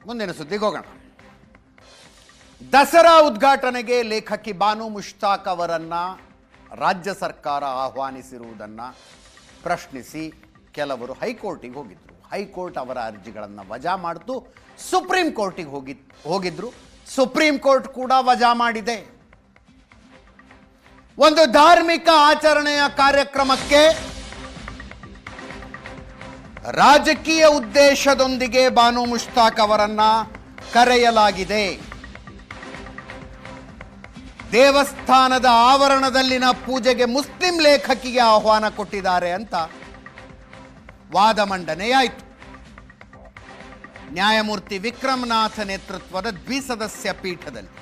ಮುಂದಿನ ಸುದ್ದಿಗೆ ಹೋಗೋಣ. ದಸರಾ ಉದ್ಘಾಟನೆಗೆ ಲೇಖಕಿ ಬಾನು ಮುಷ್ತಾಕ್ ಅವರನ್ನ ರಾಜ್ಯ ಸರ್ಕಾರ ಆಹ್ವಾನಿಸಿರುವುದನ್ನು ಪ್ರಶ್ನಿಸಿ ಕೆಲವರು ಹೈಕೋರ್ಟಿಗೆ ಹೋಗಿದ್ರು. ಹೈಕೋರ್ಟ್ ಅವರ ಅರ್ಜಿಗಳನ್ನು ವಜಾ ಮಾಡಿತು. ಸುಪ್ರೀಂ ಕೋರ್ಟಿಗೆ ಹೋಗಿದ್ರು. ಸುಪ್ರೀಂ ಕೋರ್ಟ್ ಕೂಡ ವಜಾ ಮಾಡಿದೆ. ಒಂದು ಧಾರ್ಮಿಕ ಆಚರಣೆಯ ಕಾರ್ಯಕ್ರಮಕ್ಕೆ ರಾಜಕೀಯ ಉದ್ದೇಶದೊಂದಿಗೆ ಬಾನು ಮುಷ್ತಾಕ್ ಅವರನ್ನ ಕರೆಯಲಾಗಿದೆ. ದೇವಸ್ಥಾನದ ಆವರಣದಲ್ಲಿನ ಪೂಜೆಗೆ ಮುಸ್ಲಿಂ ಲೇಖಕಿಗೆ ಆಹ್ವಾನ ಕೊಟ್ಟಿದ್ದಾರೆ ಅಂತ ವಾದ ಮಂಡನೆಯಾಯಿತು. ನ್ಯಾಯಮೂರ್ತಿ ವಿಕ್ರಮನಾಥ ನೇತೃತ್ವದ ದ್ವಿಸದಸ್ಯ ಪೀಠದಲ್ಲಿ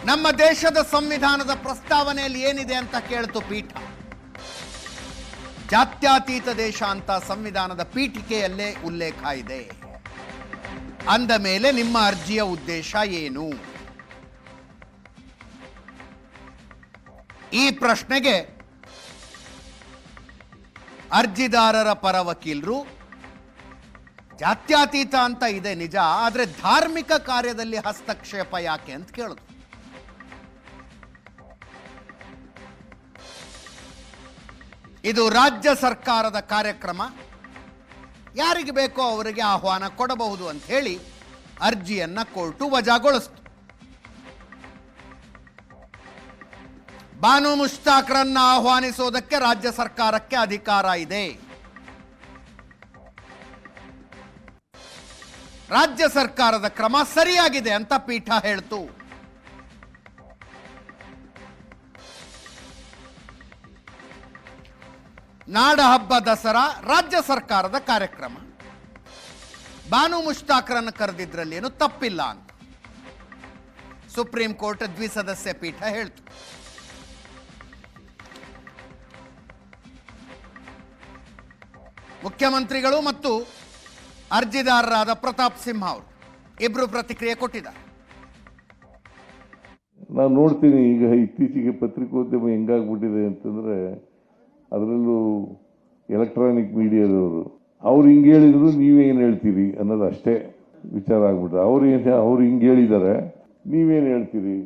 ನಮ್ಮ ದೇಶದ ಸಂವಿಧಾನದ ಪ್ರಸ್ತಾವನೆಯಲ್ಲಿ ಏನಿದೆ ಅಂತ ಕೇಳ್ತು ಪೀಠ. ಜಾತ್ಯತೀತ ದೇಶ ಅಂತ ಸಂವಿಧಾನದ ಪೀಠಿಕೆಯಲ್ಲೇ ಉಲ್ಲೇಖ ಇದೆ. ಅಂದ ಮೇಲೆ ನಿಮ್ಮ ಅರ್ಜಿಯ ಉದ್ದೇಶ ಏನು? ಈ ಪ್ರಶ್ನೆಗೆ ಅರ್ಜಿದಾರರ ಪರ ವಕೀಲರು ಜಾತ್ಯತೀತ ಅಂತ ಇದೆ ನಿಜ, ಆದರೆ ಧಾರ್ಮಿಕ ಕಾರ್ಯದಲ್ಲಿ ಹಸ್ತಕ್ಷೇಪ ಯಾಕೆ ಅಂತ ಕೇಳಿದ್ರು. ಇದು ರಾಜ್ಯ ಸರ್ಕಾರದ ಕಾರ್ಯಕ್ರಮ, ಯಾರಿಗೆ ಬೇಕೋ ಅವರಿಗೆ ಆಹ್ವಾನ ಕೊಡಬಹುದು ಅಂತ ಹೇಳಿ ಅರ್ಜಿಯನ್ನ ಕೋರ್ಟು ವಜಾಗೊಳಿಸಿತು. ಬಾನು ಮುಷ್ತಾಕ್ರನ್ನ ಆಹ್ವಾನಿಸೋದಕ್ಕೆ ರಾಜ್ಯ ಸರ್ಕಾರಕ್ಕೆ ಅಧಿಕಾರ ಇದೆ. ರಾಜ್ಯ ಸರ್ಕಾರದ ಕ್ರಮ ಸರಿಯಾಗಿದೆ ಅಂತ ಪೀಠ ಹೇಳ್ತು. ನಾಡ ಹಬ್ಬ ದಸರಾ ರಾಜ್ಯ ಸರ್ಕಾರದ ಕಾರ್ಯಕ್ರಮ, ಬಾನು ಮುಷ್ತಾಕ್ರನ್ನು ಕರೆದಿದ್ರಲ್ಲಿ ಏನು ತಪ್ಪಿಲ್ಲ ಅಂತ ಸುಪ್ರೀಂ ಕೋರ್ಟ್ ದ್ವಿಸದಸ್ಯ ಪೀಠ ಹೇಳ್ತು. ಮುಖ್ಯಮಂತ್ರಿಗಳು ಮತ್ತು ಅರ್ಜಿದಾರರಾದ ಪ್ರತಾಪ್ ಸಿಂಹ ಅವರು ಇಬ್ರು ಪ್ರತಿಕ್ರಿಯೆ ಕೊಟ್ಟಿದ್ದಾರೆ. ನಾನು ನೋಡ್ತೀನಿ ಈಗ ಇತ್ತೀಚೆಗೆ ಪತ್ರಿಕೋದ್ಯಮ ಹೆಂಗಾಗ್ಬಿಟ್ಟಿದೆ ಅಂತಂದರೆ, ಅದರಲ್ಲೂ ಎಲೆಕ್ಟ್ರಾನಿಕ್ ಮೀಡಿಯಾದವರು ಅವ್ರು ಹಿಂಗೆ ಹೇಳಿದ್ರು ನೀವೇನು ಹೇಳ್ತೀರಿ ಅನ್ನೋದು ಅಷ್ಟೇ ವಿಚಾರ ಆಗ್ಬಿಟ್ರೆ. ಅವ್ರು ಹಿಂಗೆ ಹೇಳಿದ್ದಾರೆ ನೀವೇನು ಹೇಳ್ತೀರಿ,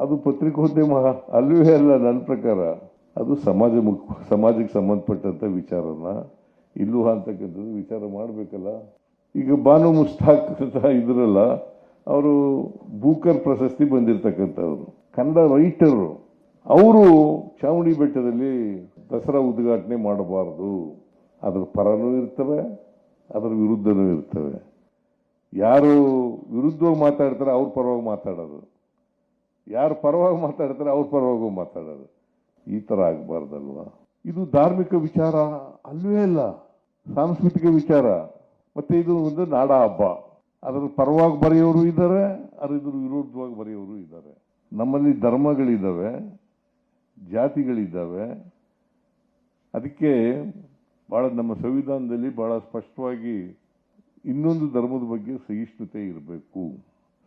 ಅದು ಪತ್ರಿಕೋದ್ಯಮ ಅಲ್ಲವೇ ಅಲ್ಲ. ನನ್ನ ಪ್ರಕಾರ ಅದು ಸಮಾಜಕ್ಕೆ ಸಂಬಂಧಪಟ್ಟಂಥ ವಿಚಾರನ ಇಲ್ಲೂ ಅಂತಕ್ಕಂಥದ್ದು ವಿಚಾರ ಮಾಡಬೇಕಲ್ಲ. ಈಗ ಬಾನು ಮುಷ್ತಾಕ್ ಅಂತ ಇದ್ರಲ್ಲ, ಅವರು ಬೂಕರ್ ಪ್ರಶಸ್ತಿ ಬಂದಿರತಕ್ಕಂಥವ್ರು, ಕನ್ನಡ ರೈಟರು. ಅವರು ಚಾಮುಂಡಿ ಬೆಟ್ಟದಲ್ಲಿ ದಸರಾ ಉದ್ಘಾಟನೆ ಮಾಡಬಾರ್ದು, ಅದರ ಪರನೂ ಇರ್ತವೆ, ಅದರ ವಿರುದ್ಧನೂ ಇರ್ತವೆ. ಯಾರು ವಿರುದ್ಧವಾಗಿ ಮಾತಾಡ್ತಾರೆ ಅವ್ರ ಪರವಾಗಿ ಮಾತಾಡೋದು, ಯಾರು ಪರವಾಗಿ ಮಾತಾಡ್ತಾರೆ ಅವ್ರ ಪರವಾಗೂ ಮಾತಾಡೋದು. ಈ ಥರ ಆಗಬಾರ್ದಲ್ವ? ಇದು ಧಾರ್ಮಿಕ ವಿಚಾರ ಅಲ್ವೇ ಅಲ್ಲ, ಸಾಂಸ್ಕೃತಿಕ ವಿಚಾರ. ಮತ್ತು ಇದು ಒಂದು ನಾಡ ಹಬ್ಬ. ಅದರ ಪರವಾಗಿ ಬರೆಯೋರು ಇದ್ದಾರೆ, ಅದ್ರ ವಿರೋಧವಾಗಿ ಬರೆಯೋರು ಇದ್ದಾರೆ. ನಮ್ಮಲ್ಲಿ ಧರ್ಮಗಳಿದ್ದಾವೆ, ಜಾತಿಗಳಿದ್ದಾವೆ. ಅದಕ್ಕೆ ಭಾಳ ನಮ್ಮ ಸಂವಿಧಾನದಲ್ಲಿ ಭಾಳ ಸ್ಪಷ್ಟವಾಗಿ ಇನ್ನೊಂದು ಧರ್ಮದ ಬಗ್ಗೆ ಸಹಿಷ್ಣುತೆ ಇರಬೇಕು,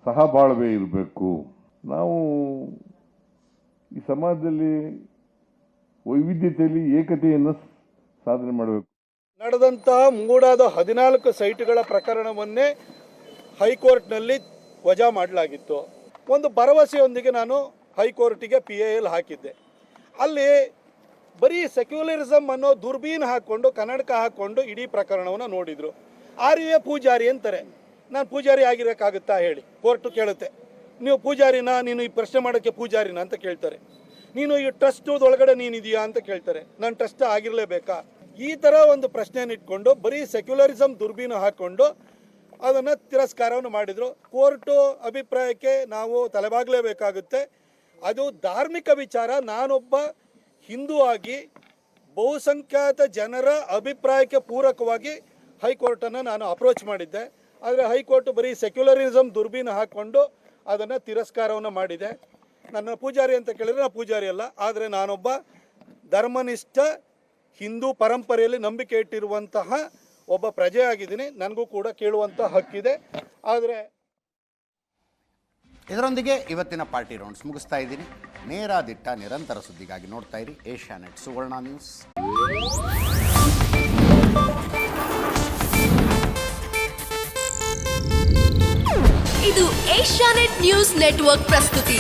ಸಹಬಾಳ್ವೆ ಇರಬೇಕು. ನಾವು ಈ ಸಮಾಜದಲ್ಲಿ ವೈವಿಧ್ಯತೆಯಲ್ಲಿ ಏಕತೆಯನ್ನು ಸಾಧನೆ ಮಾಡಬೇಕು. ನಡೆದಂತಹ ಮೂಡಾದ 14 ಸೈಟ್ಗಳ ಪ್ರಕರಣವನ್ನೇ ಹೈಕೋರ್ಟ್ನಲ್ಲಿ ವಜಾ ಮಾಡಲಾಗಿತ್ತು. ಒಂದು ಭರವಸೆಯೊಂದಿಗೆ ನಾನು ಹೈಕೋರ್ಟಿಗೆ PIL ಹಾಕಿದ್ದೆ. ಅಲ್ಲಿ ಬರೀ ಸೆಕ್ಯುಲರಿಸಮ್ ಅನ್ನೋ ದುರ್ಬೀನ್ ಹಾಕ್ಕೊಂಡು ಕನ್ನಡಕ ಹಾಕ್ಕೊಂಡು ಇಡೀ ಪ್ರಕರಣವನ್ನು ನೋಡಿದರು. ಆರ್ಯ ಪೂಜಾರಿ ಅಂತಾರೆ. ನಾನು ಪೂಜಾರಿ ಆಗಿರೋಕ್ಕಾಗುತ್ತಾ ಹೇಳಿ? ಕೋರ್ಟು ಕೇಳುತ್ತೆ, ನೀವು ಪೂಜಾರಿನ, ನೀನು ಈ ಪ್ರಶ್ನೆ ಮಾಡೋಕ್ಕೆ ಪೂಜಾರಿನ ಅಂತ ಕೇಳ್ತಾರೆ. ನೀನು ಈ ಟ್ರಸ್ಟೊಳಗಡೆ ನೀನಿದೆಯಾ ಅಂತ ಕೇಳ್ತಾರೆ. ನಾನು ಟ್ರಸ್ಟ್ ಆಗಿರಲೇಬೇಕಾ? ಈ ಥರ ಒಂದು ಪ್ರಶ್ನೆಯನ್ನು ಇಟ್ಕೊಂಡು ಬರೀ ಸೆಕ್ಯುಲರಿಸಮ್ ದುರ್ಬೀನು ಹಾಕ್ಕೊಂಡು ಅದನ್ನು ತಿರಸ್ಕಾರವನ್ನು ಮಾಡಿದರು. ಕೋರ್ಟು ಅಭಿಪ್ರಾಯಕ್ಕೆ ನಾವು ತಲೆಬಾಗಲೇಬೇಕಾಗುತ್ತೆ. ಅದು ಧಾರ್ಮಿಕ ವಿಚಾರ. ನಾನೊಬ್ಬ ಹಿಂದೂ ಆಗಿ ಬಹುಸಂಖ್ಯಾತ ಜನರ ಅಭಿಪ್ರಾಯಕ್ಕೆ ಪೂರಕವಾಗಿ ಹೈಕೋರ್ಟನ್ನು ನಾನು ಅಪ್ರೋಚ್ ಮಾಡಿದ್ದೆ. ಆದರೆ ಹೈಕೋರ್ಟ್ ಬರೀ ಸೆಕ್ಯುಲರಿಸಮ್ ದುರ್ಬೀನು ಹಾಕ್ಕೊಂಡು ಅದನ್ನು ತಿರಸ್ಕಾರವನ್ನು ಮಾಡಿದೆ. ನನ್ನ ಪೂಜಾರಿ ಅಂತ ಕೇಳಿದರೆ ನಾನು ಪೂಜಾರಿ ಅಲ್ಲ, ಆದರೆ ನಾನೊಬ್ಬ ಧರ್ಮನಿಷ್ಠ ಹಿಂದೂ ಪರಂಪರೆಯಲ್ಲಿ ನಂಬಿಕೆ ಇಟ್ಟಿರುವಂತಹ ಒಬ್ಬ ಪ್ರಜೆ ಆಗಿದ್ದೀನಿ. ನನಗೂ ಕೂಡ ಕೇಳುವಂಥ ಹಕ್ಕಿದೆ. ಆದರೆ ಇದರೊಂದಿಗೆ ಇವತ್ತಿನ ಪಾರ್ಟಿ ರೌಂಡ್ಸ್ ಮುಗಿಸ್ತಾ ಇದ್ದೀನಿ. ನೇರ ದಿಟ್ಟ ನಿರಂತರ ಸುದ್ದಿಗಾಗಿ ನೋಡ್ತಾ ಇರಿ ಏಷ್ಯಾನೆಟ್ ಸುವರ್ಣ ನ್ಯೂಸ್. ಇದು ಏಷ್ಯಾನೆಟ್ ನ್ಯೂಸ್ ನೆಟ್ವರ್ಕ್ ಪ್ರಸ್ತುತಿ.